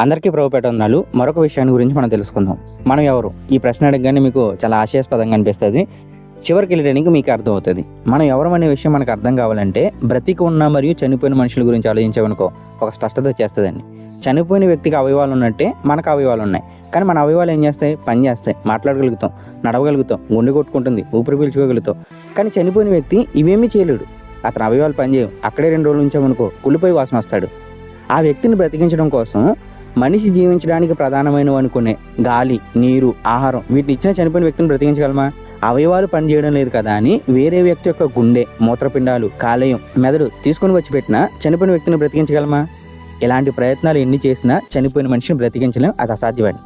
అందరికీ ప్రభుపేటన్నాలు. మరొక విషయాన్ని గురించి మనం తెలుసుకుందాం. మనం ఎవరు? ఈ ప్రశ్న అడగగానే మీకు చాలా ఆశయాస్పదంగా అనిపిస్తుంది. చివరికి వెళ్ళడానికి మీకు అర్థమవుతుంది. మనం ఎవరు అనే విషయం మనకు అర్థం కావాలంటే బ్రతికి ఉన్న మరియు చనిపోయిన మనుషుల గురించి ఆలోచించామనుకో ఒక స్పష్టత వచ్చేస్తుందండి. చనిపోయిన వ్యక్తికి అవయవాలు ఉన్నట్టే మనకు అవయవాలు ఉన్నాయి. కానీ మన అవయవాలు ఏం చేస్తాయి? పని చేస్తాయి. మాట్లాడగలుగుతాం, నడవగలుగుతాం, గుండె కొట్టుకుంటుంది, ఊపిరి పీల్చుకోగలుగుతాం. కానీ చనిపోయిన వ్యక్తి ఇవేమీ చేయలేడు. అతని అవయవాలు పనిచేయవు. అక్కడే 2 రోజులు ఉంచామనుకో కుళ్ళిపోయి వాసన వస్తాడు. ఆ వ్యక్తిని బ్రతికించడం కోసం మనిషి జీవించడానికి ప్రధానమైనవి అనుకునే గాలి, నీరు, ఆహారం వీటిని ఇచ్చిన చనిపోయిన వ్యక్తిని బ్రతికించగలమా? అవయవాలు పనిచేయడం లేదు కదా అని వేరే వ్యక్తి యొక్క గుండె, మూత్రపిండాలు, కాలేయం, మెదడు తీసుకుని వచ్చి పెట్టిన చనిపోయిన వ్యక్తిని బ్రతికించగలమా? ఇలాంటి ప్రయత్నాలు ఎన్ని చేసినా చనిపోయిన మనిషిని బ్రతికించలేం. అది అసాధ్యమని.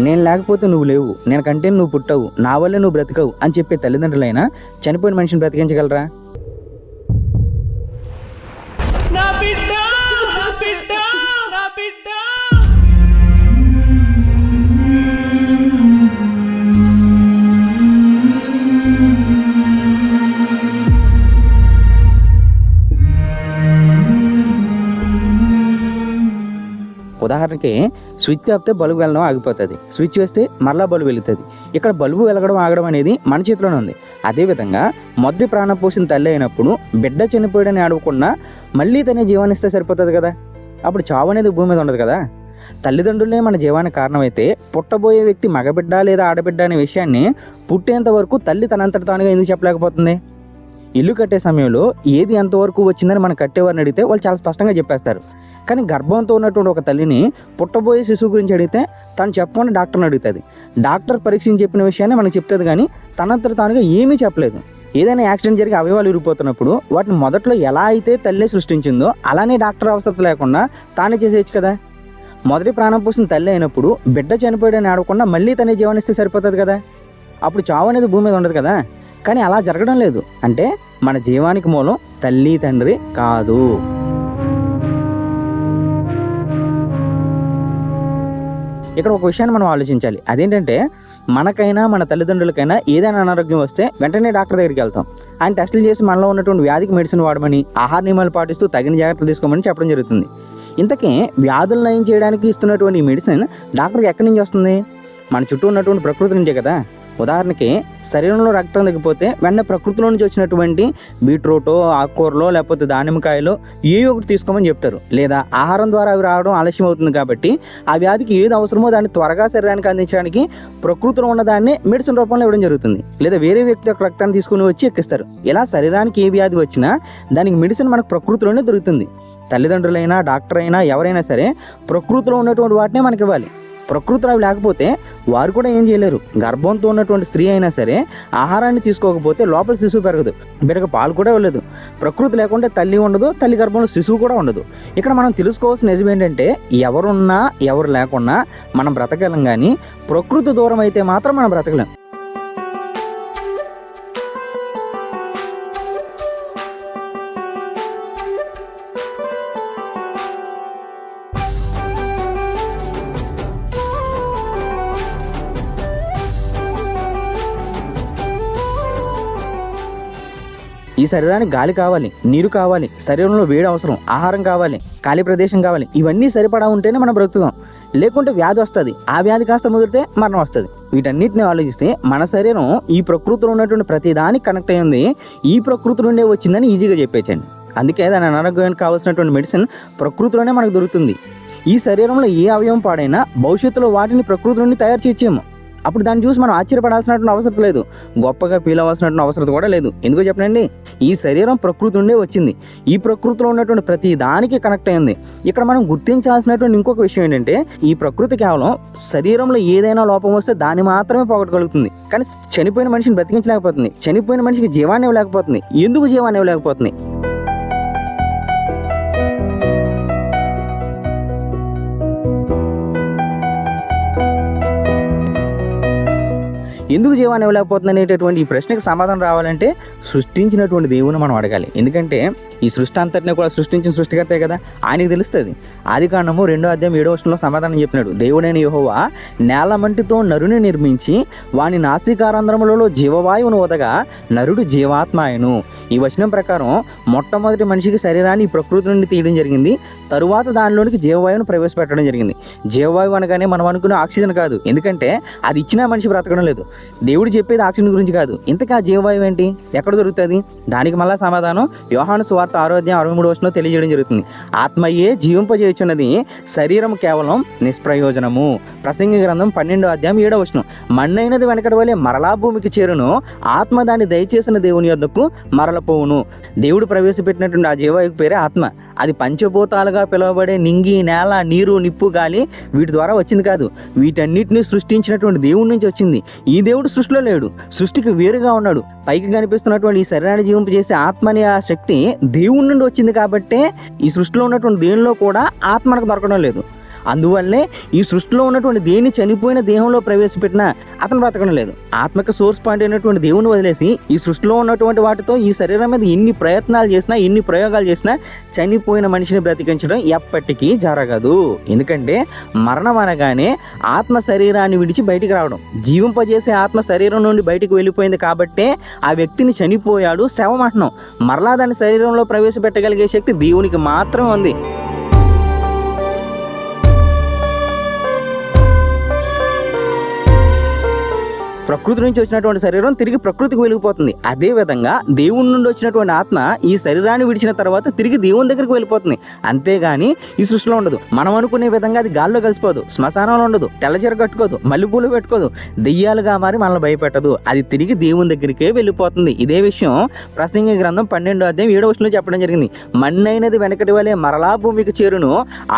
నేను లేకపోతే నువ్వు లేవు, నేను కంటే నువ్వు పుట్టవు, నా వల్లే నువ్వు బ్రతకవు అని చెప్పే తల్లిదండ్రులైనా చనిపోయిన మనిషిని బ్రతికించగలరా? ఉదాహరణకి స్విచ్ ఆపితే బల్బు వెళ్ళడం ఆగిపోతుంది, స్విచ్ వేస్తే మరలా బల్బు వెలుగుతుంది. ఇక్కడ బల్బు వెలగడం ఆగడం అనేది మన చేతిలోనే ఉంది. అదేవిధంగా మొదటి ప్రాణం పోసిన తల్లి అయినప్పుడు బిడ్డ చనిపోయాడని ఆడకుండా మళ్ళీ తనే జీవాన్ని ఇస్తే సరిపోతుంది కదా. అప్పుడు చావు అనేది భూమి మీద ఉండదు కదా. తల్లిదండ్రులే మన జీవానికి కారణమైతే పుట్టబోయే వ్యక్తి మగబిడ్డ లేదా ఆడబిడ్డ అనే విషయాన్ని పుట్టేంత వరకు తల్లి తనంతట తానుగా ఎందుకు చెప్పలేకపోతుంది? ఇల్లు కట్టే సమయంలో ఏది ఎంతవరకు వచ్చిందని మనం కట్టేవారిని అడిగితే వాళ్ళు చాలా స్పష్టంగా చెప్పేస్తారు. కానీ గర్భంతో ఉన్నటువంటి ఒక తల్లిని పుట్టబోయే శిశువు గురించి అడిగితే తను చెప్పమని డాక్టర్ని అడుగుతుంది. డాక్టర్ పరీక్షించి చెప్పిన విషయాన్ని మనకు చెప్తుంది, కానీ తనంతట తానుగా ఏమీ చెప్పలేదు. ఏదైనా యాక్సిడెంట్ జరిగి అవయవాలు విరిగిపోతున్నప్పుడు వాటిని మొదట్లో ఎలా అయితే తల్లే సృష్టించిందో అలానే డాక్టర్ అవసరం లేకుండా తానే చేసేయచ్చు కదా. మొదటి ప్రాణం పోసిన తల్లి అయినప్పుడు బిడ్డ చనిపోయాడని ఆడకుండా మళ్ళీ తనే జీవనిస్తే సరిపోతుంది కదా. అప్పుడు చావు అనేది భూమి మీద ఉండదు కదా. కానీ అలా జరగడం లేదు. అంటే మన జీవానికి మూలం తల్లి తండ్రి కాదు. ఇక్కడ ఒక విషయాన్ని మనం ఆలోచించాలి. అదేంటంటే మనకైనా మన తల్లిదండ్రులకైనా ఏదైనా అనారోగ్యం వస్తే వెంటనే డాక్టర్ దగ్గరికి వెళ్తాం. ఆయన టెస్టులు చేసి మనలో ఉన్నటువంటి వ్యాధికి మెడిసిన్ వాడమని, ఆహార నియమాలు పాటిస్తూ తగిన జాగ్రత్తలు తీసుకోమని చెప్పడం జరుగుతుంది. ఇంతకీ వ్యాధులు నయం చేయడానికి ఇస్తున్నటువంటి ఈ మెడిసిన్ డాక్టర్కి ఎక్కడి నుంచి వస్తుంది? మన చుట్టూ ఉన్నటువంటి ప్రకృతి నుంచే కదా. ఉదాహరణకి శరీరంలో రక్తం తగ్గిపోతే వెంటనే ప్రకృతిలో నుంచి వచ్చినటువంటి బీట్రూటో, ఆకుకూరలో, లేకపోతే దానిమ్మకాయలో ఏవి ఒకటి తీసుకోమని చెప్తారు. లేదా ఆహారం ద్వారా అవి రావడం ఆలస్యం అవుతుంది కాబట్టి ఆ వ్యాధికి ఏది అవసరమో దాన్ని త్వరగా శరీరానికి అందించడానికి ప్రకృతిలో ఉన్నదాన్ని మెడిసిన్ రూపంలో ఇవ్వడం జరుగుతుంది. లేదా వేరే వ్యక్తి యొక్క రక్తాన్ని తీసుకుని వచ్చి ఎక్కిస్తారు. ఇలా శరీరానికి ఏ వ్యాధి వచ్చినా దానికి మెడిసిన్ మనకు ప్రకృతిలోనే దొరుకుతుంది. తల్లిదండ్రులైనా, డాక్టర్ అయినా, ఎవరైనా సరే ప్రకృతిలో ఉన్నటువంటి వాటినే మనకి ఇవ్వాలి. ప్రకృతిలో అవి లేకపోతే వారు కూడా ఏం చేయలేరు. గర్భంతో ఉన్నటువంటి స్త్రీ అయినా సరే ఆహారాన్ని తీసుకోకపోతే లోపల శిశువు పెరగదు, బిడ్డకు పాలు కూడా ఇవ్వలేదు. ప్రకృతి లేకుంటే తల్లి ఉండదు, తల్లి గర్భంలో శిశువు కూడా ఉండదు. ఇక్కడ మనం తెలుసుకోవాల్సిన నిజం ఏంటంటే ఎవరున్నా ఎవరు లేకున్నా మనం బ్రతకలేం, కానీ ప్రకృతి దూరం అయితే మాత్రం మనం బ్రతకలేం. ఈ శరీరానికి గాలి కావాలి, నీరు కావాలి, శరీరంలో వేడి అవసరం, ఆహారం కావాలి, ఖాళీ ప్రదేశం కావాలి. ఇవన్నీ సరిపడా ఉంటేనే మనం బ్రతుకుతాం. లేకుంటే వ్యాధి వస్తుంది. ఆ వ్యాధి కాస్త ముదిరితే మరణం వస్తుంది. వీటన్నిటిని ఆలోచిస్తే మన శరీరం ఈ ప్రకృతిలో ఉన్నటువంటి ప్రతి దానికి కనెక్ట్ అయ్యింది, ఈ ప్రకృతి నుండే వచ్చిందని ఈజీగా చెప్పేచ్చండి. అందుకే దాని అనారోగ్యానికి కావాల్సినటువంటి మెడిసిన్ ప్రకృతిలోనే మనకు దొరుకుతుంది. ఈ శరీరంలో ఏ అవయవం పాడైనా భవిష్యత్తులో వాటిని ప్రకృతి నుండి తయారు చేయొచ్చేమో. అప్పుడు దాన్ని చూసి మనం ఆశ్చర్యపడాల్సినటువంటి అవసరం లేదు, గొప్పగా ఫీల్ అవ్వాల్సినటువంటి అవసరం కూడా లేదు. ఎందుకో చెప్పనండి, ఈ శరీరం ప్రకృతి నుండే వచ్చింది. ఈ ప్రకృతిలో ఉన్నటువంటి ప్రతి దానికి కనెక్ట్ అయింది. ఇక్కడ మనం గుర్తించాల్సినటువంటి ఇంకొక విషయం ఏంటంటే ఈ ప్రకృతి కేవలం శరీరంలో ఏదైనా లోపం వస్తే దాన్ని మాత్రమే పోగొట్టగలుగుతుంది. కానీ చనిపోయిన మనిషిని బ్రతికించలేకపోతుంది. చనిపోయిన మనిషికి జీవాన్ని ఇవ్వలేకపోతుంది. ఎందుకు జీవాన్ని ఇవ్వలేకపోతుంది? ఎందుకు జీవాన్ని ఇవ్వలేకపోతుంది అనేటటువంటి ఈ ప్రశ్నకు సమాధానం రావాలంటే సృష్టించినటువంటి దేవుని మనం అడగాలి. ఎందుకంటే ఈ సృష్టి అంతటిని కూడా సృష్టించిన సృష్టికర్తే కదా, ఆయనకి తెలుస్తుంది. ఆదికాండము 2:7 సమాధానం చెప్పినాడు, దేవుడైన యెహోవా నేల మంటితో నరుని నిర్మించి వాని నాసికారంధ్రములలో జీవవాయువును వదగా నరుడు జీవాత్మాయను. ఈ వచనం ప్రకారం మొట్టమొదటి మనిషికి శరీరాన్ని ఈ ప్రకృతి నుండి తీయడం జరిగింది. తరువాత దానిలోనికి జీవవాయువును ప్రవేశపెట్టడం జరిగింది. జీవవాయువు అనగానే మనం అనుకునే ఆక్సిజన్ కాదు, ఎందుకంటే అది ఇచ్చినా మనిషి బ్రతకడం లేదు. దేవుడు చెప్పేది ఆక్సిజన్ గురించి కాదు. ఇంతకీ ఆ జీవవాయువు ఏంటి, ఎక్కడ దొరుకుతుంది? దానికి మళ్ళా సమాధానం యోహాను సువార్త 6:63 తెలియజేయడం జరుగుతుంది. ఆత్మయే జీవింపజేయుచున్నది, శరీరం కేవలం నిష్ప్రయోజనము. ప్రసంగి గ్రంథం 12:7 మన్నైనది వెనకటి వలె మరలా భూమికి చేరును, ఆత్మ దాన్ని దయచేసిన దేవుని యొద్దకు మరలపోవును. దేవుడు ప్రవేశపెట్టినటువంటి ఆ జీవవాయువు పేరే ఆత్మ. అది పంచభూతాలుగా పిలువబడే నింగి, నేల, నీరు, నిప్పు, గాలి వీటి ద్వారా వచ్చింది కాదు. వీటన్నిటిని సృష్టించినటువంటి దేవుడి నుంచి వచ్చింది. ఈ దేవుడు సృష్టిలో లేడు, సృష్టికి వేరుగా ఉన్నాడు. పైకి కనిపిస్తున్నటువంటి ఈ శరీరాన్ని జీవింపజేసే ఆత్మ అనే ఆ శక్తి దేవుడి నుండి వచ్చింది కాబట్టే ఈ సృష్టిలో ఉన్నటువంటి దేనిలో కూడా ఆత్మ మనకు దొరకడం లేదు. అందువల్లే ఈ సృష్టిలో ఉన్నటువంటి దేన్ని చనిపోయిన దేహంలో ప్రవేశపెట్టినా అతను బ్రతకడం లేదు. ఆత్మక సోర్స్ పాయింట్ అయినటువంటి దేవుని వదిలేసి ఈ సృష్టిలో ఉన్నటువంటి వాటితో ఈ శరీరం మీద ఎన్ని ప్రయత్నాలు చేసినా, ఎన్ని ప్రయోగాలు చేసినా చనిపోయిన మనిషిని బ్రతికించడం ఎప్పటికీ జరగదు. ఎందుకంటే మరణం అనగానే ఆత్మ శరీరాన్ని విడిచి బయటికి రావడం. జీవింపజేసే ఆత్మ శరీరం నుండి బయటికి వెళ్ళిపోయింది కాబట్టే ఆ వ్యక్తిని చనిపోయాడు, శవం అంటున్నాం. మరలా దాన్ని శరీరంలో ప్రవేశపెట్టగలిగే శక్తి దేవునికి మాత్రమే ఉంది. ప్రకృతి నుంచి వచ్చినటువంటి శరీరం తిరిగి ప్రకృతికి వెళ్ళిపోతుంది. అదే విధంగా దేవుని నుండి వచ్చినటువంటి ఆత్మ ఈ శరీరాన్ని విడిచిన తర్వాత తిరిగి దేవుని దగ్గరికి వెళ్ళిపోతుంది. అంతేగాని ఈ సృష్టిలో ఉండదు. మనం అనుకునే విధంగా అది గాల్లో కలిసిపోదు, శ్మశానంలో ఉండదు, తెల్లచీర కట్టుకోదు, మల్లెపూలు పెట్టుకోదు, దెయ్యాలుగా మారి మనల్ని భయపెట్టదు. అది తిరిగి దేవుని దగ్గరికే వెళ్ళిపోతుంది. ఇదే విషయం ప్రసంగి గ్రంథం 12:7 చెప్పడం జరిగింది. మన్నైనది వెనకటి వలె మరలా భూమికి చేరును,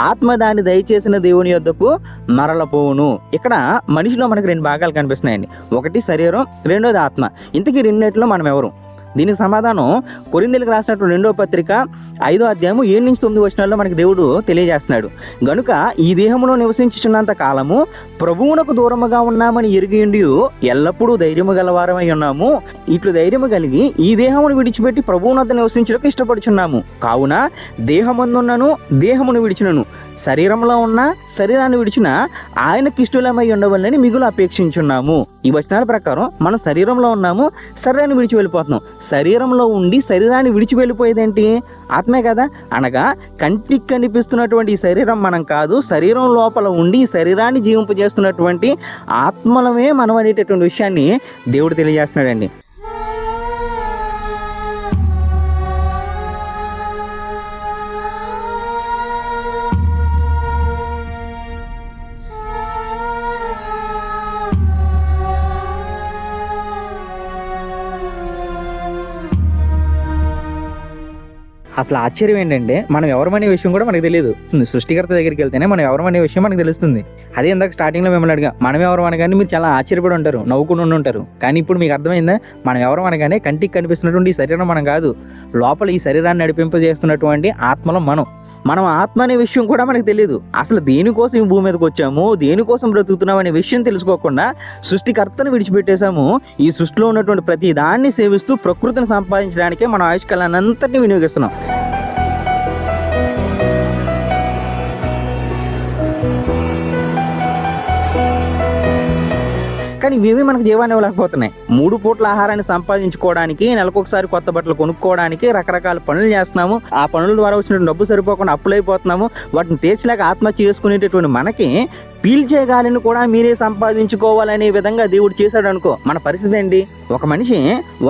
ఆత్మ దాన్ని దయచేసిన దేవుని యొద్దకు మరలపోవును. ఇక్కడ మనిషిలో మనకు 2 భాగాలు కనిపిస్తున్నాయండి. ఒకటి శరీరం, రెండోది ఆత్మ. ఇంతకీ రెండిట్లో మనం ఎవరు? దీనికి సమాధానం కొరింథీయులకు రాసినటువంటి 2వ పత్రిక 5:7-9 మనకి దేవుడు తెలియజేస్తున్నాడు. గనుక ఈ దేహంలో నివసించుచున్నంత కాలము ప్రభువునకు దూరముగా ఉన్నామని ఎరిగియుండి ఎల్లప్పుడూ ధైర్యము గలవారమై ఉన్నాము. ఇట్లు ధైర్యము కలిగి ఈ దేహమును విడిచిపెట్టి ప్రభువునొద్ద నివసించుటకు ఇష్టపడుచున్నాము. కావున దేహమందున్నను దేహమును విడిచినను, శరీరంలో ఉన్న శరీరాన్ని విడిచిన ఆయనకి ఇష్టలమై ఉండవాలని మిగులు అపేక్షించున్నాము. ఈ వచనాల ప్రకారం మనం శరీరంలో ఉన్నాము, శరీరాన్ని విడిచి వెళ్ళిపోతున్నాం. శరీరంలో ఉండి శరీరాన్ని విడిచి వెళ్ళిపోయేదేంటి? ఆత్మే కదా. అనగా కంటికి కనిపిస్తున్నటువంటి ఈ శరీరం మనం కాదు, శరీరం లోపల ఉండి శరీరాన్ని జీవింపజేస్తున్నటువంటి ఆత్మలమే మనం అనేటటువంటి విషయాన్ని దేవుడు తెలియజేస్తున్నాడండి. అసలు ఆశ్చర్యం ఏంటంటే మనం ఎవరమనే విషయం కూడా మనకు తెలియదు. సృష్టికర్త దగ్గరికి వెళ్తేనే మనం ఎవరమనే విషయం మనకు తెలుస్తుంది. అదే ఇందాక స్టార్టింగ్లో మిమ్మల్ని అడిగా మనం ఎవరు అనగానే మీరు చాలా ఆశ్చర్యపడి ఉంటారు, నవ్వుకుని ఉంటారు. కానీ ఇప్పుడు మీకు అర్థమైందా? మనం ఎవరు అనగానే కంటికి కనిపిస్తున్నటువంటి ఈ శరీరం మనం కాదు, లోపల ఈ శరీరాన్ని నడిపింపజేస్తున్నటువంటి ఆత్మలో మనం ఆత్మ అనే విషయం కూడా మనకు తెలియదు. అసలు దేనికోసం ఈ భూమి మీదకి వచ్చాము, దేనికోసం బ్రతుకుతున్నాం అనే విషయం తెలుసుకోకుండా సృష్టికర్తను విడిచిపెట్టేశాము. ఈ సృష్టిలో ఉన్నటువంటి ప్రతి దాన్ని సేవిస్తూ ప్రకృతిని సంపాదించడానికే మన ఆయుష్కాలాన్ని అంతటినీ వినియోగిస్తున్నాం. కానీ ఇవేమీ మనకు జీవాన్ని ఇవ్వలేకపోతున్నాయి. 3 పూట్ల ఆహారాన్ని సంపాదించుకోవడానికి, నెలకొకసారి కొత్త బట్టలు కొనుక్కోవడానికి రకరకాల పనులు చేస్తున్నాము. ఆ పనుల ద్వారా వచ్చిన డబ్బు సరిపోకుండా అప్పులైపోతున్నాము. వాటిని తీర్చలేక ఆత్మహత్య చేసుకునేటటువంటి మనకి పీల్చే గాలిని కూడా మీరే సంపాదించుకోవాలనే విధంగా దేవుడు చేశాడు అనుకో, మన పరిస్థితి ఏంటి? ఒక మనిషి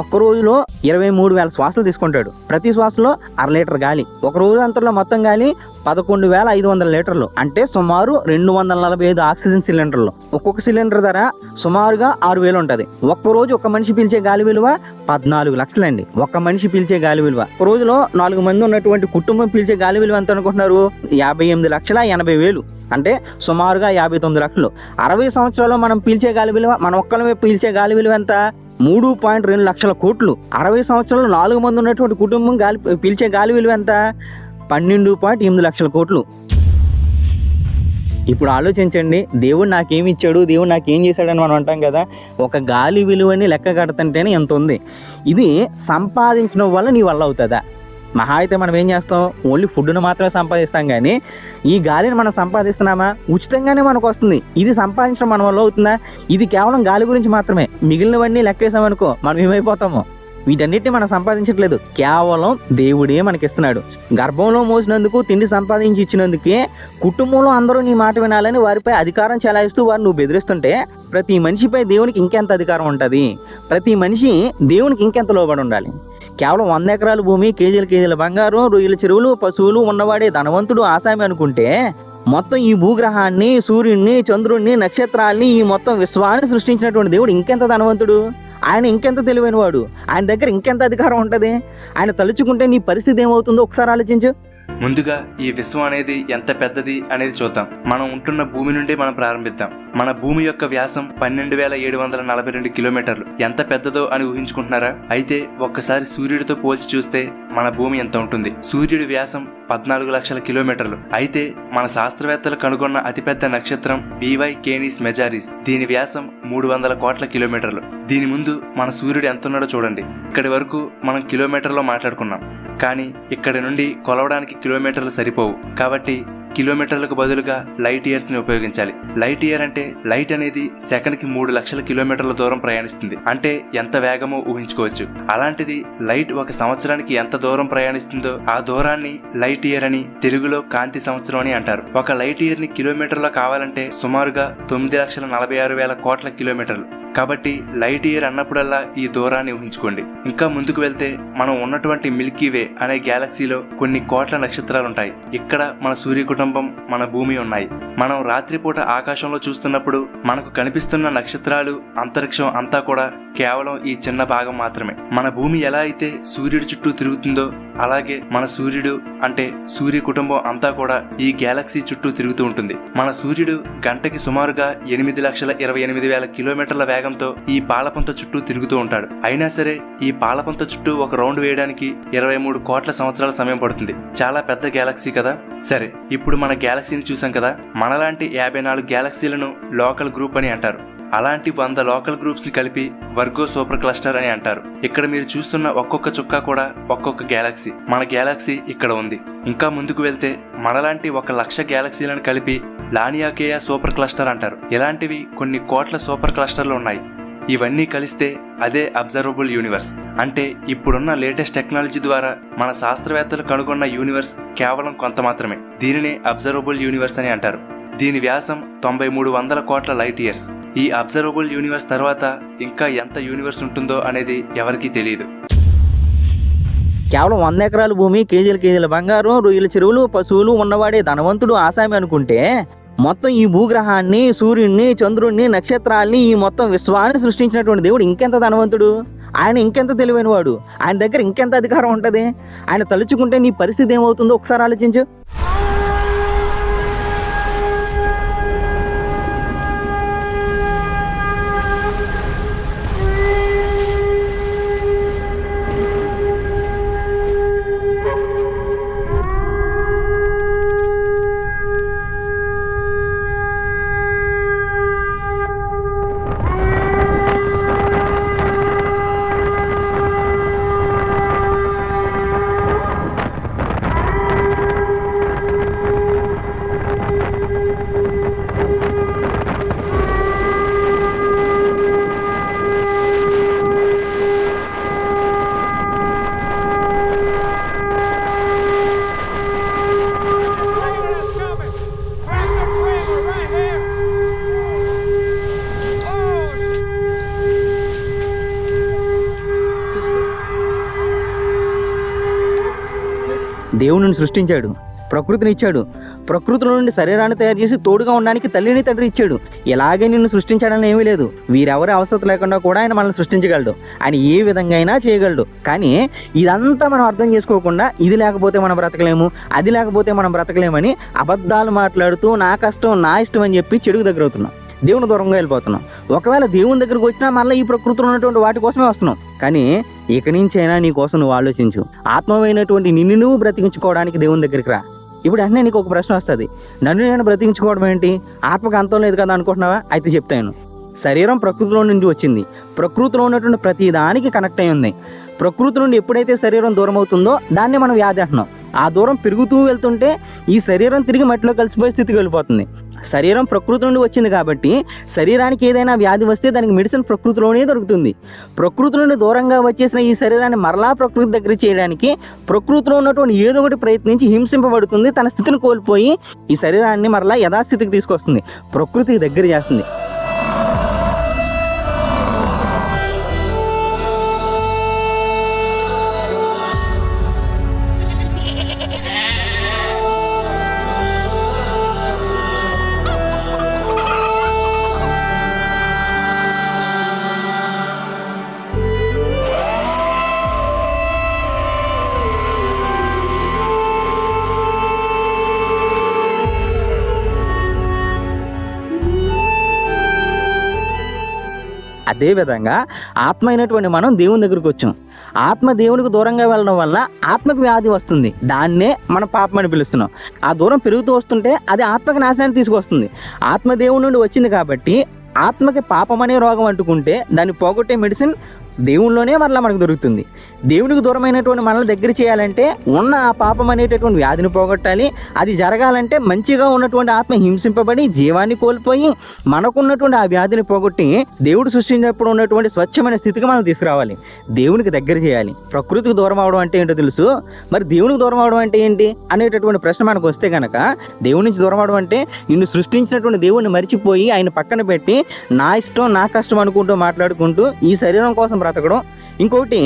ఒక్క రోజులో 23,000 శ్వాసలు తీసుకుంటాడు. ప్రతి శ్వాసలో 1/2 లీటర్ గాలి. ఒక రోజు అంతలో మొత్తం గాలి 11,500 లీటర్లు, అంటే సుమారు 245 ఆక్సిజన్ సిలిండర్లు. ఒక్కొక్క సిలిండర్ ధర సుమారుగా 6,000 ఉంటుంది. ఒక్క రోజు ఒక మనిషి పీల్చే గాలి విలువ 14 లక్షలండి. ఒక్క మనిషి పీల్చే గాలి విలువ. ఒక రోజులో 4 మంది ఉన్నటువంటి కుటుంబం పీల్చే గాలి విలువ ఎంత అనుకుంటున్నారు? 58,80,000, అంటే సుమారుగా 59 లక్షలు. 60 సంవత్సరాల్లో మనం పీల్చే గాలి విలువ, మన ఒక్కలమే పీల్చే గాలి విలువ ఎంత? 3.2 లక్షల కోట్లు. 60 సంవత్సరాల్లో 4 మంది ఉన్నటువంటి కుటుంబం పీల్చే గాలి విలువ ఎంత? 12.8 లక్షల కోట్లు. ఇప్పుడు ఆలోచించండి, దేవుడు నాకేమి ఇచ్చాడు, దేవుడు నాకేం చేశాడని మనం అంటాం కదా. ఒక గాలి విలువని లెక్క కడతంటేనే ఎంత ఉంది. ఇది సంపాదించడం వల్ల నీ వల్ల అవుతుందా? మహా అయితే మనం ఏం చేస్తాం, ఓన్లీ ఫుడ్ను మాత్రమే సంపాదిస్తాం, కానీ ఈ గాలిని మనం సంపాదిస్తున్నామా? ఉచితంగానే మనకు వస్తుంది. ఇది సంపాదించడం మన వల్ల అవుతుందా? ఇది కేవలం గాలి గురించి మాత్రమే. మిగిలినవన్నీ లెక్కేసామనుకో మనం ఏమైపోతామో. వీటన్నిటిని మనం సంపాదించట్లేదు, కేవలం దేవుడే మనకిస్తున్నాడు. గర్భంలో మోసినందుకు, తిండి సంపాదించి ఇచ్చినందుకే కుటుంబంలో అందరూ నీ మాట వినాలని వారిపై అధికారం చెలాయిస్తూ వారు నువ్వు బెదిరిస్తుంటే ప్రతి మనిషిపై దేవునికి ఇంకెంత అధికారం ఉంటుంది? ప్రతి మనిషి దేవునికి ఇంకెంత లోబడి ఉండాలి? కేవలం 100 ఎకరాల భూమి, కేజీల బంగారం, రొయ్యల చెరువులు, పశువులు ఉన్నవాడే ధనవంతుడు, ఆసామి అనుకుంటే మొత్తం ఈ భూగ్రహాన్ని, సూర్యుడిని, చంద్రుడిని, నక్షత్రాల్ని, ఈ మొత్తం విశ్వాన్ని సృష్టించినటువంటి దేవుడు ఇంకెంత ధనవంతుడు, ఆయన ఇంకెంత తెలివైన వాడు, ఆయన దగ్గర ఇంకెంత అధికారం ఉంటుంది. ఆయన తలుచుకుంటే నీ పరిస్థితి ఏమవుతుందో ఒకసారి ఆలోచించు. ముందుగా ఈ విశ్వం అనేది ఎంత పెద్దది అనేది చూద్దాం. మనం ఉంటున్న భూమి నుండి మనం ప్రారంభిద్దాం. మన భూమి యొక్క వ్యాసం 12,742 కిలోమీటర్లు. ఎంత పెద్దదో అని ఊహించుకుంటున్నారా? అయితే ఒక్కసారి సూర్యుడితో పోల్చి చూస్తే మన భూమి ఎంత ఉంటుంది? సూర్యుడి వ్యాసం 14 లక్షల కిలోమీటర్లు. అయితే మన శాస్త్రవేత్తలు కనుగొన్న అతిపెద్ద నక్షత్రం BY కేనిస్ మెజారిస్, దీని వ్యాసం 300 కోట్ల కిలోమీటర్లు. దీని ముందు మన సూర్యుడు ఎంత ఉన్నాడో చూడండి. ఇక్కడి వరకు మనం కిలోమీటర్లో మాట్లాడుకున్నాం, కానీ ఇక్కడి నుండి కొలవడానికి కిలోమీటర్లు సరిపోవు. కాబట్టి కిలోమీటర్లకు బదులుగా లైట్ ఇయర్స్ ని ఉపయోగించాలి. లైట్ ఇయర్ అంటే లైట్ అనేది సెకండ్కి 3 లక్షల కిలోమీటర్ల దూరం ప్రయాణిస్తుంది. అంటే ఎంత వేగమో ఊహించుకోవచ్చు. అలాంటిది లైట్ ఒక సంవత్సరానికి ఎంత దూరం ప్రయాణిస్తుందో ఆ దూరాన్ని లైట్ ఇయర్ అని, తెలుగులో కాంతి సంవత్సరం అని అంటారు. ఒక లైట్ ఇయర్ ని కిలోమీటర్లో కావాలంటే సుమారుగా 9,46,000 కోట్ల కిలోమీటర్లు. కాబట్టి లైట్ ఇయర్ అన్నప్పుడల్లా ఈ దూరాన్ని ఊహించుకోండి. ఇంకా ముందుకు వెళ్తే మనం ఉన్నటువంటి మిల్కీ వే అనే గ్యాలక్సీలో కొన్ని కోట్ల నక్షత్రాలుంటాయి. ఇక్కడ మన సూర్య కుటుంబం, మన భూమి ఉన్నాయి. మనం రాత్రిపూట ఆకాశంలో చూస్తున్నప్పుడు మనకు కనిపిస్తున్న నక్షత్రాలు, అంతరిక్షం అంతా కూడా కేవలం ఈ చిన్న భాగం మాత్రమే. మన భూమి ఎలా అయితే సూర్యుడి చుట్టూ తిరుగుతుందో అలాగే మన సూర్యుడు అంటే సూర్య కుటుంబం అంతా కూడా ఈ గ్యాలక్సీ చుట్టూ తిరుగుతూ ఉంటుంది. మన సూర్యుడు గంటకి సుమారుగా 8,28,000 కిలోమీటర్ల వేగంతో ఈ పాలపంత చుట్టూ తిరుగుతూ ఉంటాడు. అయినా సరే ఈ పాలపంత చుట్టూ ఒక రౌండ్ వేయడానికి 23 కోట్ల సంవత్సరాల సమయం పడుతుంది. చాలా పెద్ద గ్యాలక్సీ కదా. సరే, ఇప్పుడు మన గ్యాలక్సీని చూసాం కదా. మనలాంటి 54 గ్యాలక్సీలను లోకల్ గ్రూప్ అని అంటారు. అలాంటి 100 లోకల్ గ్రూప్స్ ని కలిపి వర్గో సూపర్ క్లస్టర్ అని అంటారు. ఇక్కడ మీరు చూస్తున్న ఒక్కొక్క చుక్క కూడా ఒక్కొక్క గ్యాలక్సీ. మన గ్యాలక్సీ ఇక్కడ ఉంది. ఇంకా ముందుకు వెళ్తే మనలాంటి 1,00,000 గ్యాలక్సీలను కలిపి లానియాకేయా సూపర్ క్లస్టర్ అంటారు. ఇలాంటివి కొన్ని కోట్ల సూపర్ క్లస్టర్లు ఉన్నాయి. ఇవన్నీ కలిస్తే అదే అబ్జర్వబుల్ యూనివర్స్. అంటే ఇప్పుడున్న లేటెస్ట్ టెక్నాలజీ ద్వారా మన శాస్త్రవేత్తలు కనుగొన్న యూనివర్స్ కేవలం కొంత మాత్రమే. దీనినే అబ్జర్వబుల్ యూనివర్స్ అని అంటారు. దీని వ్యాసం 9,300 కోట్ల లైట్ ఇయర్స్. ఈ అబ్జర్వబుల్ యూనివర్స్ తర్వాత ఇంకా ఎంత యూనివర్స్ ఉంటుందో అనేది ఎవరికీ తెలియదు. కేవలం 100 ఎకరాల భూమి, కేజీల బంగారం, రొయ్యల చెరువులు, పశువులు ఉన్నవాడే ధనవంతుడు, ఆసామి అనుకుంటే మొత్తం ఈ భూగ్రహాన్ని, సూర్యుడిని, చంద్రుడిని, నక్షత్రాల్ని, ఈ మొత్తం విశ్వాన్ని సృష్టించినటువంటి దేవుడు ఇంకెంత ధనవంతుడు, ఆయన ఇంకెంత తెలివైన వాడు, ఆయన దగ్గర ఇంకెంత అధికారం ఉంటుంది. ఆయన తలుచుకుంటే నీ పరిస్థితి ఏమవుతుందో ఒకసారి ఆలోచించు. దేవుని సృష్టించాడు, ప్రకృతిని ఇచ్చాడు, ప్రకృతిలో నుండి శరీరాన్ని తయారు చేసి తోడుగా ఉండడానికి తల్లిని తండ్రి ఇచ్చాడు. ఇలాగే నిన్ను సృష్టించాడని ఏమీ లేదు. వీరెవరి అవసరం లేకుండా కూడా ఆయన మనల్ని సృష్టించగలడు. ఆయన ఏ విధంగా అయినా చేయగలడు. కానీ ఇదంతా మనం అర్థం చేసుకోకుండా ఇది లేకపోతే మనం బ్రతకలేము, అది లేకపోతే మనం బ్రతకలేమని అబద్ధాలు మాట్లాడుతూ నా కష్టం నా ఇష్టం అని చెప్పి చెడుకు దగ్గర అవుతున్నాం, దేవుని దూరంగా వెళ్ళిపోతున్నాం. ఒకవేళ దేవుని దగ్గరకు వచ్చినా మళ్ళీ ఈ ప్రకృతిలో ఉన్నటువంటి వాటి కోసమే వస్తున్నాం. కానీ ఇక నుంచైనా నీ కోసం నువ్వు ఆలోచించు. ఆత్మమైనటువంటి నిన్ను నువ్వు బ్రతికించుకోవడానికి దేవుని దగ్గరికి రా. ఇప్పుడు వెంటనే నీకు ఒక ప్రశ్న వస్తుంది, నన్ను నేను బ్రతికించుకోవడం ఏంటి, ఆత్మకు అంతం లేదు కదా అనుకుంటున్నావా? అయితే చెప్తాను. శరీరం ప్రకృతిలో నుండి వచ్చింది, ప్రకృతిలో ఉన్నటువంటి ప్రతి దానికి కనెక్ట్ అయి ఉంది. ప్రకృతి నుండి ఎప్పుడైతే శరీరం దూరం అవుతుందో దాన్ని మనం వ్యాధి అంటున్నాం. ఆ దూరం పెరుగుతూ వెళ్తుంటే ఈ శరీరం తిరిగి మట్టిలో కలిసిపోయే స్థితికి వెళ్ళిపోతుంది. శరీరం ప్రకృతి నుండి వచ్చింది కాబట్టి శరీరానికి ఏదైనా వ్యాధి వస్తే దానికి మెడిసిన్ ప్రకృతిలోనే దొరుకుతుంది. ప్రకృతి నుండి దూరంగా వచ్చేసిన ఈ శరీరాన్ని మరలా ప్రకృతి దగ్గర చేయడానికి ప్రకృతిలో ఉన్నటువంటి ఏదో ఒకటి ప్రయత్నించి హింసింపబడుతుంది. తన స్థితిని కోల్పోయి ఈ శరీరాన్ని మరలా యథాస్థితికి తీసుకొస్తుంది, ప్రకృతికి దగ్గర చేస్తుంది. అదేవిధంగా ఆత్మ అయినటువంటి మనం దేవుని దగ్గరికి వచ్చాం. ఆత్మ దేవునికి దూరంగా వెళ్ళడం వల్ల ఆత్మకు వ్యాధి వస్తుంది. దాన్నే మనం పాపం అని పిలుస్తున్నాం. ఆ దూరం పెరుగుతూ వస్తుంటే అది ఆత్మకి నాశనాన్ని తీసుకొస్తుంది. ఆత్మ దేవుని నుండి వచ్చింది కాబట్టి ఆత్మకి పాపం అనే రోగం అంటుకుంటే దాన్ని పోగొట్టే మెడిసిన్ దేవునిలోనే మరలా మనకు దొరుకుతుంది. దేవునికి దూరమైనటువంటి మనల్ని దగ్గర చేయాలంటే ఉన్న ఆ పాపం అనేటటువంటి వ్యాధిని పోగొట్టాలి. అది జరగాలంటే మంచిగా ఉన్నటువంటి ఆత్మ హింసింపబడి జీవాన్ని కోల్పోయి మనకున్నటువంటి ఆ వ్యాధిని పోగొట్టి దేవుడు సృష్టించినప్పుడు ఉన్నటువంటి స్వచ్ఛమైన స్థితికి మనం తీసుకురావాలి, దేవునికి దగ్గర చేయాలి. ప్రకృతికి దూరం అవడం అంటే ఏంటో తెలుసు, మరి దేవునికి దూరం అవడం అంటే ఏంటి అనేటటువంటి ప్రశ్న మనకు వస్తే కనుక, దేవుడి నుంచి దూరం అవడం అంటే నిన్ను సృష్టించినటువంటి దేవుణ్ణి మరిచిపోయి ఆయన పక్కన పెట్టి నా ఇష్టం నా కష్టం అనుకుంటూ మాట్లాడుకుంటూ ఈ శరీరం కోసం బ్రతకడం. ఇంకొకటి,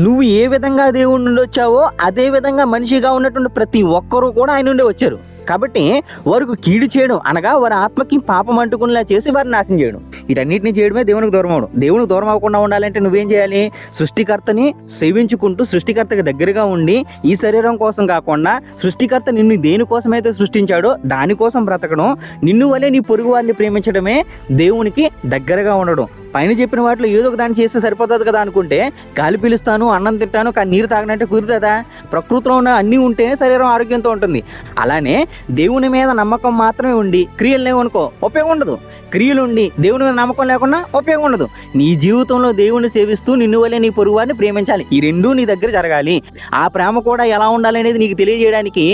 నువ్వు ఏ విధంగా దేవుడి నుండి వచ్చావో అదే విధంగా మనిషిగా ఉన్నటువంటి ప్రతి ఒక్కరూ కూడా ఆయన నుండి వచ్చారు. కాబట్టి వారికి కీడు చేయడం అనగా వారి ఆత్మకి పాపం అంటుకునేలా చేసి వారిని నాశనం చేయడం, వీటన్నిటిని చేయడమే దేవునికి దూరం అవడం. దేవునికి దూరం అవ్వకుండా ఉండాలంటే నువ్వేం చేయాలి? సృష్టికర్తని సేవించుకుంటూ సృష్టికర్తకి దగ్గరగా ఉండి ఈ శరీరం కోసం కాకుండా సృష్టికర్త నిన్ను దేనికోసమైతే సృష్టించాడో దానికోసం బ్రతకడం, నిన్ను వలే నీ పొరుగు వారిని ప్రేమించడమే దేవునికి దగ్గరగా ఉండడం. పైన చెప్పిన వాటిలో ఏదో ఒక దాన్ని చేస్తే సరిపోతుంది కదా అనుకుంటే, గాలి పీలుస్తాను అన్నం తింటాను కానీ నీరు తాగనంటే కుదురుతుందా? ప్రకృతిలో ఉన్న అన్నీ ఉంటేనే శరీరం ఆరోగ్యంతో ఉంటుంది. అలానే దేవుని మీద నమ్మకం మాత్రమే ఉండి క్రియలు లేవనుకో ఉపయోగం ఉండదు. క్రియలు ఉండి దేవుని మీద నమ్మకం లేకుండా ఉపయోగం ఉండదు. నీ జీవితంలో దేవుణ్ణి సేవిస్తూ నిన్ను వల్లే నీ పొరుగు వారిని ప్రేమించాలి. ఈ రెండూ నీ దగ్గర జరగాలి. ఆ ప్రేమ కూడా ఎలా ఉండాలి అనేది నీకు తెలియజేయడానికి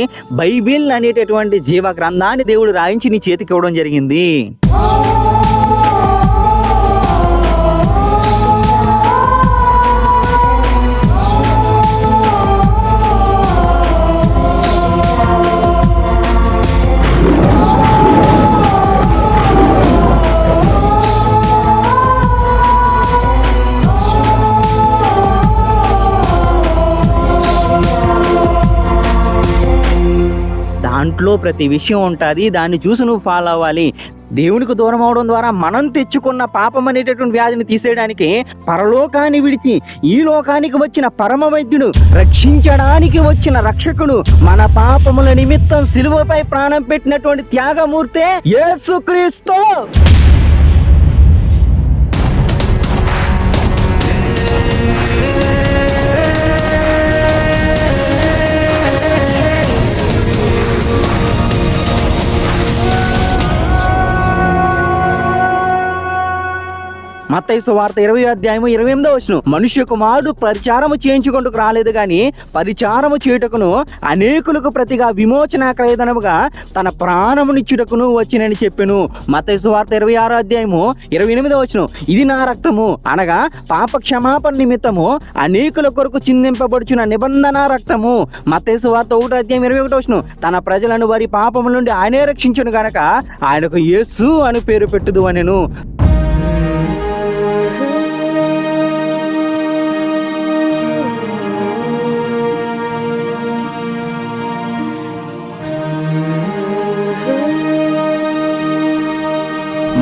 బైబిల్ అనేటటువంటి జీవ గ్రంథాన్ని దేవుడు రాయించి నీ చేతికి ఇవ్వడం జరిగింది. దాంట్లో ప్రతి విషయం ఉంటుంది, దాన్ని చూసి నువ్వు ఫాలో అవ్వాలి. దేవునికి దూరం అవడం ద్వారా మనం తెచ్చుకున్న పాపం అనేటటువంటి వ్యాధిని తీసేయడానికి పరలోకాన్ని విడిచి ఈ లోకానికి వచ్చిన పరమ వైద్యుడు, రక్షించడానికి వచ్చిన రక్షకుడు, మన పాపముల నిమిత్తం సిలువపై ప్రాణం పెట్టినటువంటి త్యాగమూర్తే యేసుక్రీస్తు. మత్తయి సువార్త 20:28 మనుష్య కుమారుడు పరిచారము చేయించుకుంటూ రాలేదు గాని పరిచారము చేయుటకును అనేకులకు ప్రతిగా విమోచన క్రయధనముగా తన ప్రాణమునిచ్చుటకును వచ్చినని చెప్పెను. మత్తయి సువార్త 26:28 ఇది నా రక్తము అనగా పాప క్షమాపణ నిమిత్తము అనేకుల కొరకు చిందింపబడుచున్న నిబంధన రక్తము. మత్తయి సువార్త 1:21 తన ప్రజలను వారి పాపముల నుండి ఆయనే రక్షించును గనక ఆయనకు యేసు అని పేరు పెట్టుదు అనెను.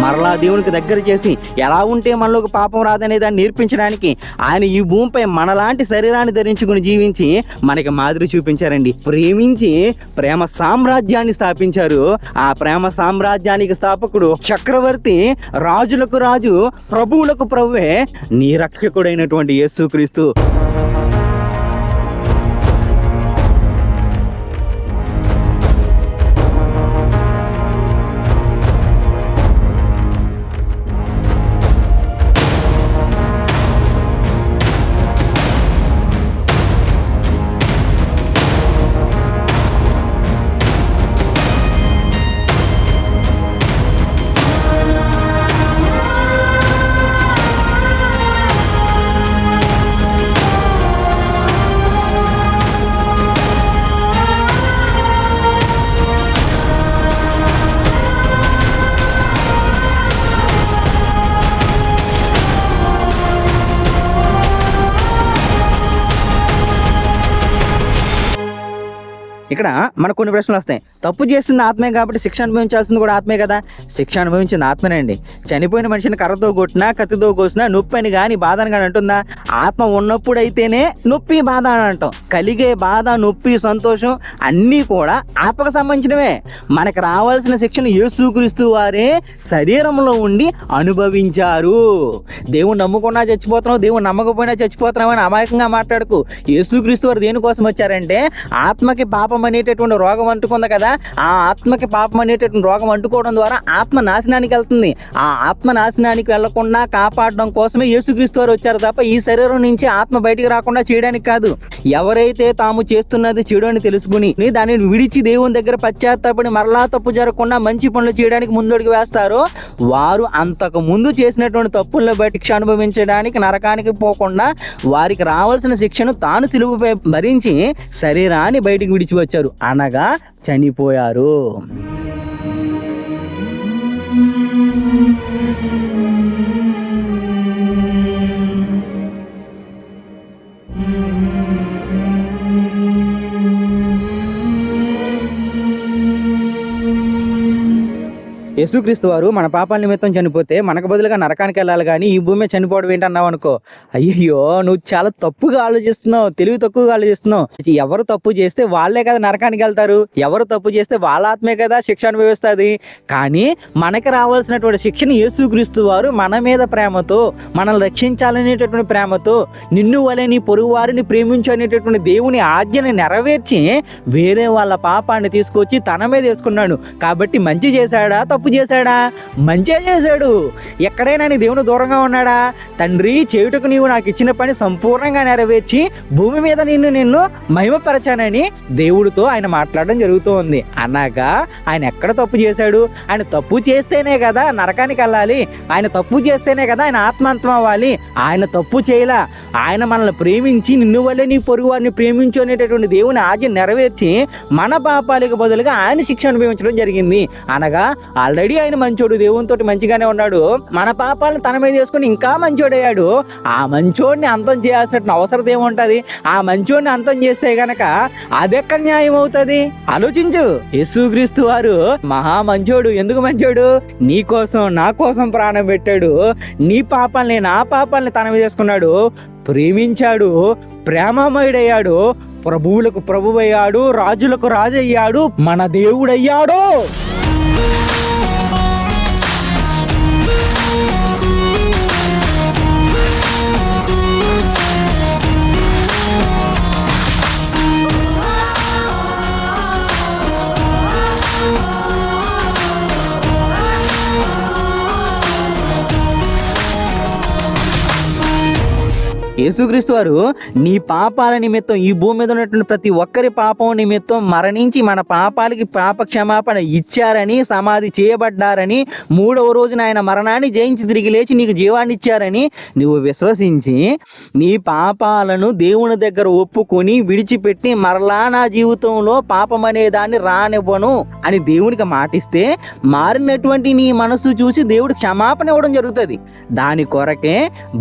మరలా దేవునికి దగ్గర చేసి ఎలా ఉంటే మనలోకి పాపం రాదనే దాన్ని నేర్పించడానికి ఆయన ఈ భూమిపై మనలాంటి శరీరాన్ని ధరించుకుని జీవించి మనకి మాదిరి చూపించారండి. ప్రేమించి ప్రేమ సామ్రాజ్యాన్ని స్థాపించారు. ఆ ప్రేమ సామ్రాజ్యానికి స్థాపకుడు చక్రవర్తి, రాజులకు రాజు, ప్రభువులకు ప్రభువే నీ రక్షకుడైనటువంటి యేసుక్రీస్తు. ఇక్కడ మనకు కొన్ని ప్రశ్నలు వస్తాయి. తప్పు చేస్తుంది ఆత్మే కాబట్టి శిక్ష అనుభవించాల్సింది కూడా ఆత్మే కదా? శిక్ష అనుభవించింది ఆత్మనండి. చనిపోయిన మనిషిని కర్రతో కొట్టినా కత్తితో కోసినా నొప్పి అని కానీ బాధ అని కానీ అంటుందా? ఆత్మ ఉన్నప్పుడైతేనే నొప్పి బాధ అని అంటాం. కలిగే బాధ, నొప్పి, సంతోషం అన్నీ కూడా ఆత్మకు సంబంధించినవే. మనకు రావాల్సిన శిక్షను యేసుక్రీస్తు వారే శరీరంలో ఉండి అనుభవించారు. దేవుని నమ్ముకున్నా చచ్చిపోతున్నావు, దేవుని నమ్మకపోయినా చచ్చిపోతున్నావు అని అమాయకంగా మాట్లాడుకు. యేసుక్రీస్తు వారు దేనికోసం వచ్చారంటే ఆత్మకి పాపం అనేటటువంటి రోగం అంటుకుంది కదా, ఆ ఆత్మకి పాపం అనేటటువంటి రోగం అంటుకోవడం ద్వారా ఆత్మ నాశనానికి వెళ్తుంది. ఆ ఆత్మ నాశనానికి వెళ్లకుండా కాపాడడం కోసమే యేసుక్రీస్తు వారు వచ్చారు తప్ప ఈ శరీరం నుంచి ఆత్మ బయటికి రాకుండా చేయడానికి కాదు. ఎవరైతే తాము చేస్తున్నది చెడు అని తెలుసుకుని దానిని విడిచి దేవుని దగ్గర పశ్చాత్తాపడి మరలా తప్పు జరగకుండా మంచి పనులు చేయడానికి ముందడుగు వేస్తారో వారు అంతకు ముందు చేసినటువంటి తప్పులను బట్టి శిక్ష అనుభవించడానికి నరకానికి పోకుండా వారికి రావాల్సిన శిక్షను తాను సిలువపై భరించి శరీరాన్ని బయటికి విడిచి వచ్చారు, అనగా చనిపోయారు. యేసుక్రీస్తు వారు మన పాపాల నిమిత్తం చనిపోతే మనకు బదులుగా నరకానికి వెళ్ళాలి కానీ ఈ భూమి మీద చనిపోవడం ఏంటన్నావు అనుకో, అయ్యో నువ్వు చాలా తప్పుగా ఆలోచిస్తున్నావు, తెలివి తక్కువగా ఆలోచిస్తున్నావు. ఎవరు తప్పు చేస్తే వాళ్ళే కదా నరకానికి వెళ్తారు, ఎవరు తప్పు చేస్తే వాళ్ళ ఆత్మే కదా శిక్ష అనుభవిస్తుంది. కానీ మనకి రావాల్సినటువంటి శిక్షను యేసుక్రీస్తు వారు మన మీద ప్రేమతో, మనల్ని రక్షించాలనేటటువంటి ప్రేమతో, నిన్ను వలె నీ పొరుగు వారిని ప్రేమించు అనేటటువంటి దేవుని ఆజ్ఞని నెరవేర్చి వేరే వాళ్ళ పాపాన్ని తీసుకొచ్చి తన మీద వేసుకున్నాడు. కాబట్టి మంచి చేశాడా తప్పు చేశాడా? మంచి చేశాడు. ఎక్కడైనా నీ దేవుని దూరంగా ఉన్నాడా? తండ్రి, చేయుటకు నీవు నాకు ఇచ్చిన పని సంపూర్ణంగా నెరవేర్చి భూమి మీద నిన్ను మహిమపరచానని దేవుడితో ఆయన మాట్లాడడం జరుగుతూ ఉంది. అనగా ఆయన ఎక్కడ తప్పు చేశాడు? ఆయన తప్పు చేస్తేనే కదా నరకానికి వెళ్ళాలి, ఆయన తప్పు చేస్తేనే కదా ఆయన ఆత్మాంతం అవ్వాలి. ఆయన తప్పు చేయలా. ఆయన మనల్ని ప్రేమించి నిన్ను వల్లే నీ పొరుగు వారిని ప్రేమించు అనేటటువంటి దేవుని ఆజ్ఞ నెరవేర్చి మన పాపాలకు బదులుగా ఆయన శిక్ష అనుభవించడం జరిగింది. అనగా ఆల్రెడీ ఆయన మంచోడు, దేవునితో మంచిగానే ఉన్నాడు, మన పాపాలను తన మీద వేసుకుని ఇంకా మంచోడయ్యాడు. ఆ మంచోడిని అంతం చేయాల్సిన అవసరం ఏముంటది? ఆ మంచోడిని అంతం చేస్తే గనక అదెక్కడ న్యాయం అవుతుంది? ఆలోచించు. యేసుక్రీస్తు వారు మహా మంచోడు. ఎందుకు మంచోడు? నీ కోసం నా కోసం ప్రాణం పెట్టాడు. నీ పాపాలని నా పాపాలని తన మీద వేసుకున్నాడు, ప్రేమించాడు, ప్రేమమయుడయ్యాడు, ప్రభువులకు ప్రభువయ్యాడు, రాజులకు రాజు అయ్యాడు, మన దేవుడయ్యాడు. యేసుక్రీస్తు వారు నీ పాపాల నిమిత్తం, ఈ భూమి మీద ఉన్నటువంటి ప్రతి ఒక్కరి పాపం నిమిత్తం మరణించి మన పాపాలకి పాప క్షమాపణ ఇచ్చారని, సమాధి చేయబడ్డారని, 3వ రోజున ఆయన మరణాన్ని జయించి తిరిగి లేచి నీకు జీవాన్ని ఇచ్చారని నువ్వు విశ్వసించి నీ పాపాలను దేవుని దగ్గర ఒప్పుకొని విడిచిపెట్టి మరలా నా జీవితంలో పాపం అనే దాన్ని రానివ్వను అని దేవునికి మాటిస్తే మారినటువంటి నీ మనసు చూసి దేవుడు క్షమాపణ ఇవ్వడం జరుగుతుంది. దాని కొరకే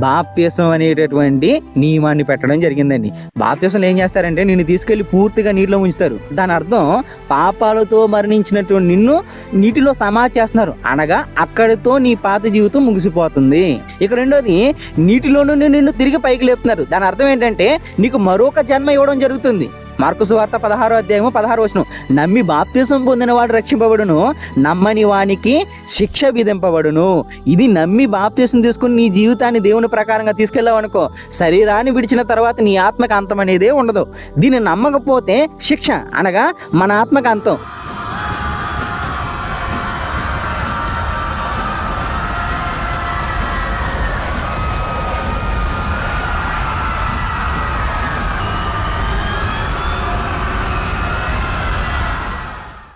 బాప్తిసం అనేటటువంటి నియమాన్ని పెట్టడం జరిగిందండి. బాప్తిసంలో ఏం చేస్తారంటే నిన్ను తీసుకెళ్లి పూర్తిగా నీటిలో ఉంచుతారు. దాని అర్థం పాపాలతో మరణించినటువంటి నిన్ను నీటిలో సమాధి చేస్తున్నారు, అనగా అక్కడితో నీ పాత జీవితం ముగిసిపోతుంది. ఇక రెండోది, నీటిలో నుండి నిన్ను తిరిగి పైకి లేపుతున్నారు. దాని అర్థం ఏంటంటే నీకు మరొక జన్మ ఇవ్వడం జరుగుతుంది. మార్కు సువార్త 16వ అధ్యాయము 16వ వచనం, నమ్మి బాప్తిసం పొందిన వాడు రక్షింపబడును, నమ్మని వానికి శిక్ష విధింపబడును. ఇది నమ్మి బాప్తిసం తీసుకుని నీ జీవితాన్ని దేవుని ప్రకారంగా తీసుకెళ్ళావు అనుకో, శరీరాన్ని విడిచిన తర్వాత నీ ఆత్మకు అంతం అనేదే ఉండదు. దీన్ని నమ్మకపోతే శిక్ష, అనగా మన ఆత్మకు అంతం.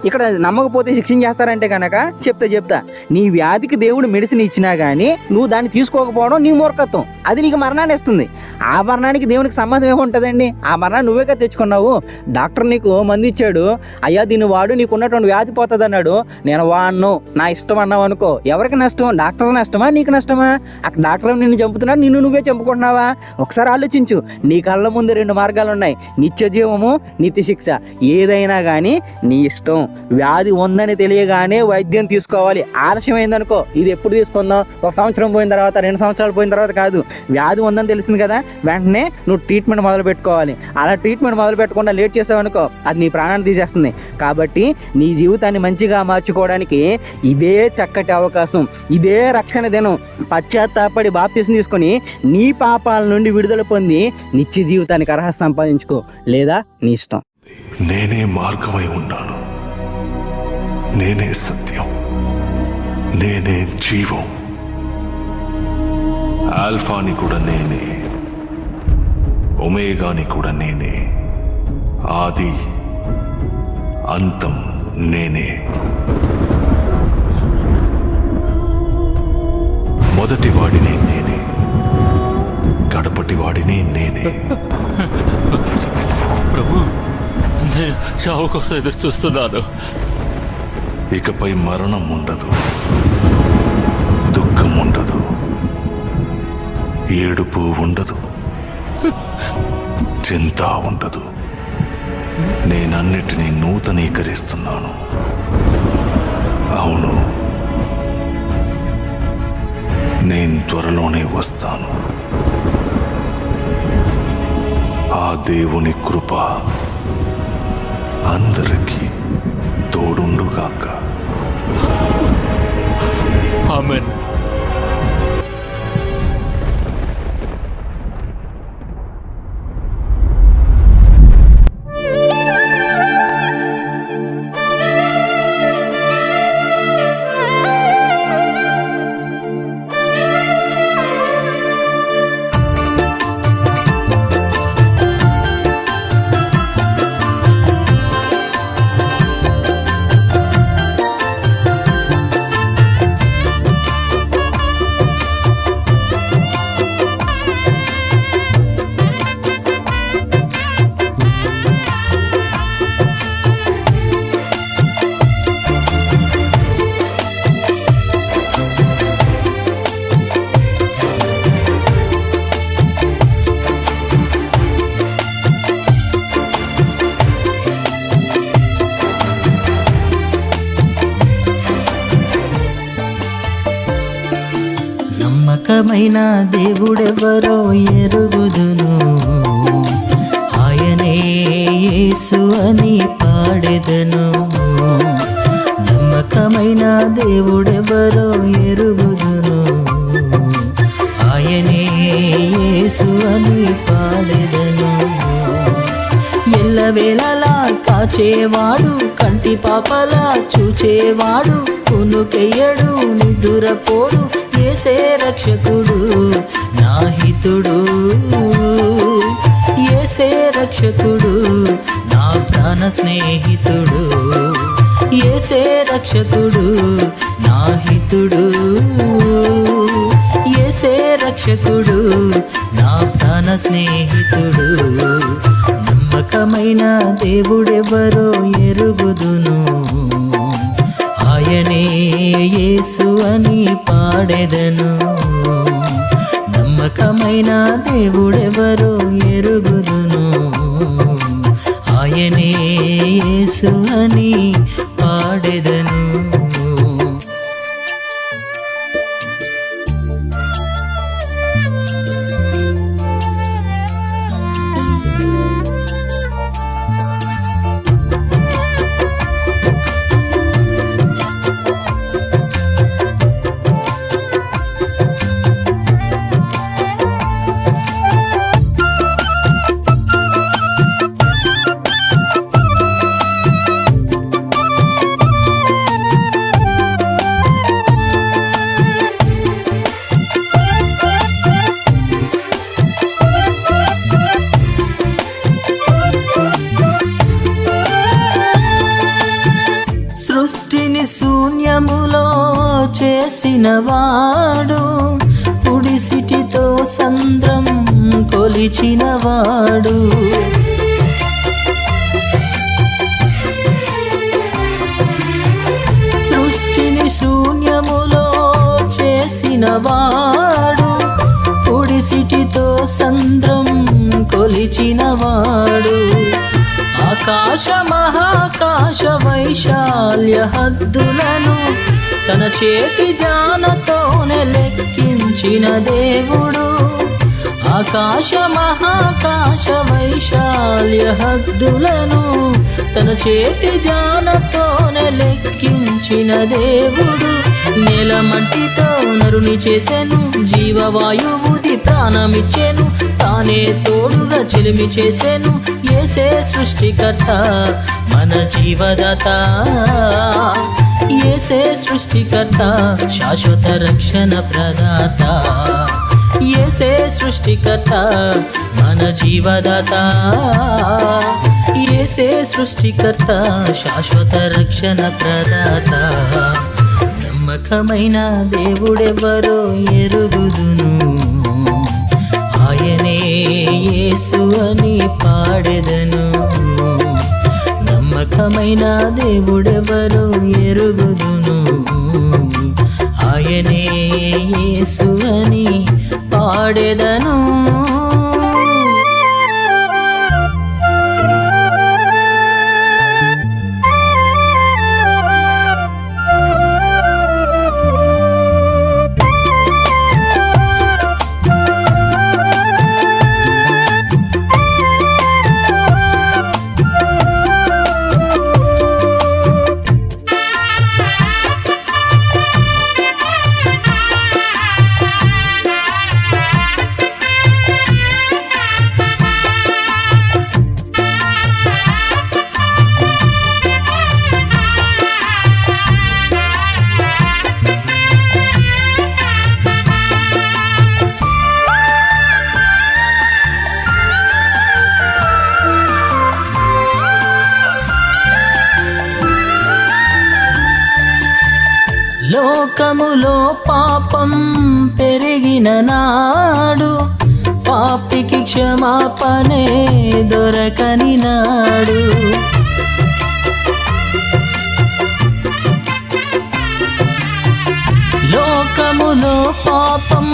ఇక్కడ నమ్మకపోతే శిక్షించేస్తారంటే కనుక చెప్తా నీ వ్యాధికి దేవుడు మెడిసిన్ ఇచ్చినా కానీ నువ్వు దాన్ని తీసుకోకపోవడం నీ మూర్ఖత్వం. అది నీకు మరణాన్ని ఇస్తుంది. ఆ మరణానికి దేవునికి సంబంధం ఏముంటుందండి? ఆ మరణాన్ని నువ్వేగా తెచ్చుకున్నావు. డాక్టర్ నీకు మందు ఇచ్చాడు, అయ్యా దీన్ని వాడు, నీకు ఉన్నటువంటి వ్యాధి పోతుంది అన్నాడు. నేను వాడను, నా ఇష్టం అన్నావు అనుకో, ఎవరికి నష్టం? డాక్టర్ నష్టమా నీకు నష్టమా? అక్కడ డాక్టర్ నిన్ను చంపుతున్నాడు, నిన్ను నువ్వే చంపుకుంటున్నావా? ఒకసారి ఆలోచించు. నీ కళ్ళ ముందు 2 మార్గాలు ఉన్నాయి, నిత్య జీవము, నిత్య శిక్ష. ఏదైనా కానీ నీ ఇష్టం. వ్యాధి ఉందని తెలియగానే వైద్యం తీసుకోవాలి. ఆలస్యమైందనుకో, ఇది ఎప్పుడు తీసుకుందాం? 1 సంవత్సరం పోయిన తర్వాత, 2 సంవత్సరాలు పోయిన తర్వాత కాదు. వ్యాధి ఉందని తెలిసింది కదా, వెంటనే నువ్వు ట్రీట్మెంట్ మొదలు పెట్టుకోవాలి. అలా ట్రీట్మెంట్ మొదలు పెట్టకుండా లేట్ చేసావనుకో, అది నీ ప్రాణాన్ని తీసేస్తుంది. కాబట్టి నీ జీవితాన్ని మంచిగా మార్చుకోవడానికి ఇదే చక్కటి అవకాశం, ఇదే రక్షణ దినం. పశ్చాత్తాపడి బాప్తిసం తీసుకొని నీ పాపాల నుండి విడుదల పొంది నిత్య జీవితానికి అర్హత సంపాదించుకో, లేదా నీ ఇష్టం. నేనే మార్గమై ఉన్నాను, నేనే సత్యం, నేనే జీవం. ఆల్ఫాని కూడా నేనే, ఒమేగాని కూడా నేనే, ఆది అంతం నేనే. మొదటి వాడిని నేనే, గడపటి వాడిని నేనే. ప్రభు, నేను చావు కోసం ఎదురు చూస్తున్నాను. ఇకపై మరణం ఉండదు, దుఃఖం ఉండదు, ఏడుపు ఉండదు, చింత ఉండదు. నేనన్నిటినీ నూతనీకరిస్తున్నాను. అవును, నేను త్వరలోనే వస్తాను. ఆ దేవుని కృప అందరికీ తోడుండుగాక. ఆమేన్. నమ్మకమైన దేవుడెవరో ఎరుగుదును, ఆయనే యేసు అని పాడెదను. నమ్మకమైన దేవుడెవరో ఎరుగుదును, ఆయనే యేసు అని పాడెదను. ఎల్లవేళలా కాచేవాడు, కంటి పాపలా చూచేవాడు, కునుకెయ్యడు, నిదురపోడు, యేసే రక్షకుడు నా హితుడు. యేసే రక్షకుడు నా ప్రాణ స్నేహితుడు. యేసే రక్షకుడు నా హితుడు. యేసే రక్షకుడు నా ప్రాణ స్నేహితుడు. నమ్మకమైన దేవుడెవరో ఎరుగుదును, ఆయనే యేసు అని పాడెదను. నమ్మకమైన దేవుడెవరో ఎరుగుదును, ఆయనే యేసు అని పాడెదను. చేసినవాడు, పుడిసిటితో సంద్రం కొలిచినవాడు. సృష్టిని శూన్యములో చేసినవాడు, పుడిసిటితో సంద్రం కొలిచినవాడు. ఆకాశ మహాకాశ వైశాల్య హద్దులను తన చేతి జానతోనే లెక్కించిన దేవుడు. ఆకాశ మహాకాశ వైశాల్య హద్దులను తన చేతి జానతోనే లెక్కించిన దేవుడు. నేల మట్టితో నరుని చేసెను, జీవవాయువుది ప్రాణమిచ్చెను, తానే తోడుగా చెలిమి చేసెను. యేసే సృష్టికర్త మన జీవదాత, యేసే సృష్టికర్త శాశ్వత రక్షణ ప్రదాత. యేసే సృష్టికర్త మన జీవదాత, యేసే సృష్టికర్త శాశ్వత రక్షణ ప్రదాత. నమ్మకమైన దేవుడెవరో ఎరుగుదును, ఆయనే యేసు అని పాడెదను. నమ్మకమైన దేవుడెవరో ఎరుగుదును, ఆయనే యేసు అని పాడెదను. లోకములో పాపం పెరిగిన నాడు, పాపికి క్షమాపణే దొరకని నాడు. లోకములో పాపం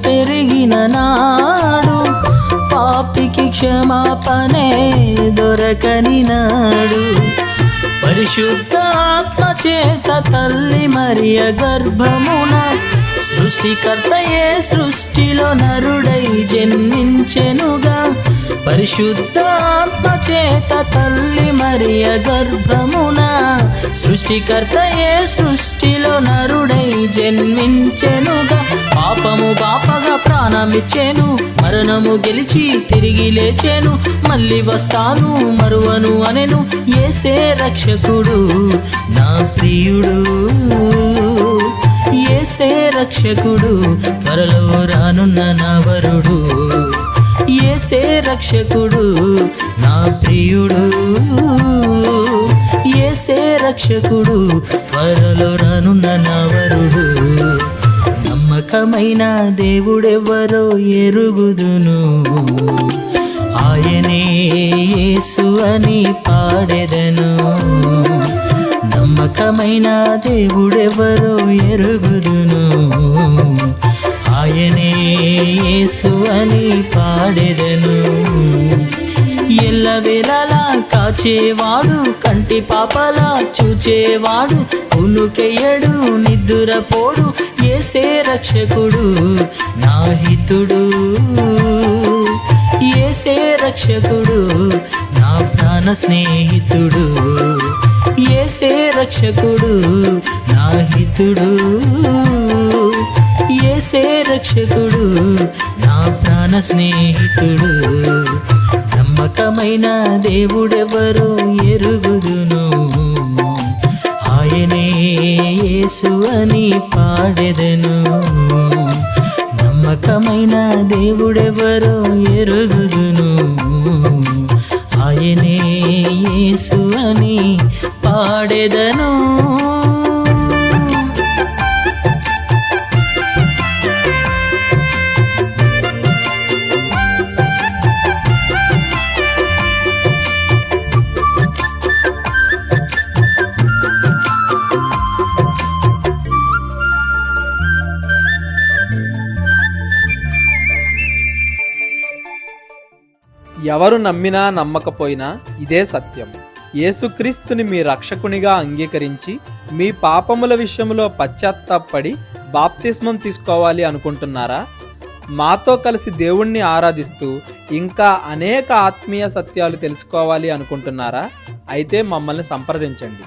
పెరిగిన నాడు, పాపికి క్షమాపణే దొరకని నాడు. పరిశుద్ధ ఆత్మ చేత తల్లి మరియ గర్భమున సృష్టికర్తయే సృష్టిలో నరుడై జన్మించెనుగా. పరిశుద్ధ ఆత్మ చేత తల్లి మరియ గర్భమున సృష్టికర్తయే సృష్టిలో నరుడై జన్మించెనుగా. పాపము బాపగా ప్రాణమిచ్చెను, మరణము గెలిచి తిరిగి లేచెను. మళ్ళీ వస్తాను మరువను అనెను, యేసే రక్షకుడు నా ప్రియుడు. యేసే రక్షకుడు త్వరలో రానున్న నా వరుడు. యేసే రక్షకుడు నా ప్రియుడు. యేసే రక్షకుడు త్వరలో రానున్న నా వరుడు. నమ్మకమైన దేవుడెవరో ఎరుగుదును, ఆయనే యేసు అని పాడెదను. నమ్మకమైన దేవుడెవరో ఎరుగుదును, ఆయనే యేసు అని పాడెదను. ఎల్లవేళలా కాచేవాడు, కంటి పాపలా చూచేవాడు, కునుకెయ్యడు నిద్దురపోడు. యేసే రక్షకుడు నా హితుడు. యేసే రక్షకుడు నా ప్రాణ స్నేహితుడు. యేసే రక్షకుడు నా హితుడు. యేసే రక్షకుడు నా ప్రాణ స్నేహితుడు. నమ్మకమైన దేవుడెవరో ఎరుగుదును, ఆయనే యేసు అని పాడెదను. నమ్మకమైన దేవుడెవరో ఎరుగుదును, ఆయనే యేసు అని పాడెదను. ఎవరు నమ్మినా నమ్మకపోయినా ఇదే సత్యం. యేసుక్రీస్తుని మీ రక్షకునిగా అంగీకరించి మీ పాపముల విషయంలో పశ్చాత్తాపడి బాప్తిస్మం తీసుకోవాలి అనుకుంటున్నారా? మాతో కలిసి దేవుణ్ణి ఆరాధిస్తూ ఇంకా అనేక ఆత్మీయ సత్యాలు తెలుసుకోవాలి అనుకుంటున్నారా? అయితే మమ్మల్ని సంప్రదించండి.